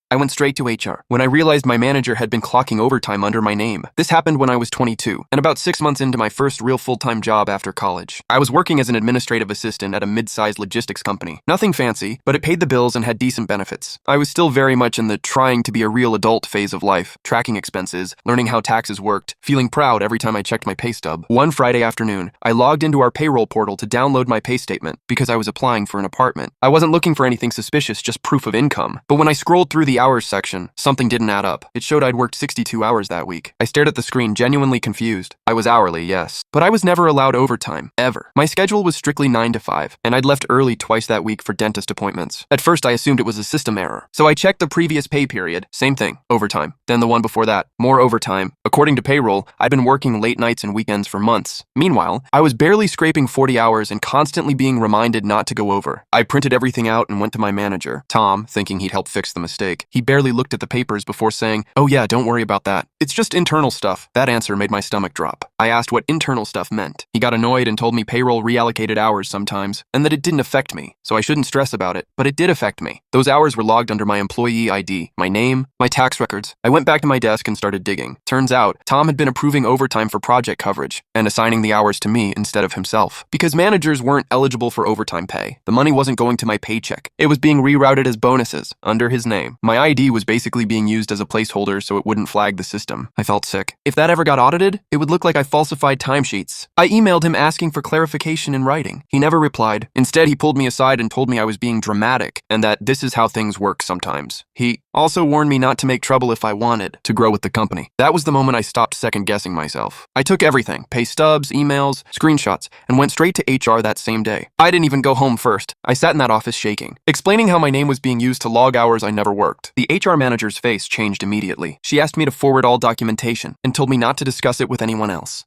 I went straight to HR when I realized my manager had been clocking overtime under my name. This happened when I was 22, and about 6 months into my first real full-time job after college. I was working as an administrative assistant at a mid-sized logistics company. Nothing fancy, but it paid the bills and had decent benefits. I was still very much in the trying to be a real adult phase of life, tracking expenses, learning how taxes worked, feeling proud every time I checked my pay stub. One Friday afternoon, I logged into our payroll portal to download my pay statement because I was applying for an apartment. I wasn't looking for anything suspicious, just proof of income. But when I scrolled through the hours section, something didn't add up. It showed I'd worked 62 hours that week. I stared at the screen, genuinely confused. I was hourly, yes, but I was never allowed overtime, ever. My schedule was strictly 9 to 5, and I'd left early twice that week for dentist appointments. At first, I assumed it was a system error, so I checked the previous pay period. Same thing, overtime. Then the one before that, more overtime. According to payroll, I'd been working late nights and weekends for months. Meanwhile, I was barely scraping 40 hours and constantly being reminded not to go over. I printed everything out and went to my manager, Tom, thinking he'd help fix the mistake. He barely looked at the papers before saying, "Oh yeah, don't worry about that. It's just internal stuff." That answer made my stomach drop. I asked what internal stuff meant. He got annoyed and told me payroll reallocated hours sometimes, and that it didn't affect me, so I shouldn't stress about it, but it did affect me. Those hours were logged under my employee ID, my name, my tax records. I went back to my desk and started digging. Turns out, Tom had been approving overtime for project coverage and assigning the hours to me instead of himself. Because managers weren't eligible for overtime pay, the money wasn't going to my paycheck. It was being rerouted as bonuses, under his name. My ID was basically being used as a placeholder so it wouldn't flag the system. I felt sick. If that ever got audited, it would look like I falsified timesheets. I emailed him asking for clarification in writing. He never replied. Instead, he pulled me aside and told me I was being dramatic and that this is how things work sometimes. He also warned me not to make trouble if I wanted to grow with the company. That was the moment I stopped second-guessing myself. I took everything, pay stubs, emails, screenshots, and went straight to HR that same day. I didn't even go home first. I sat in that office shaking, explaining how my name was being used to log hours I never worked. The HR manager's face changed immediately. She asked me to forward all documentation and told me not to discuss it with anyone else.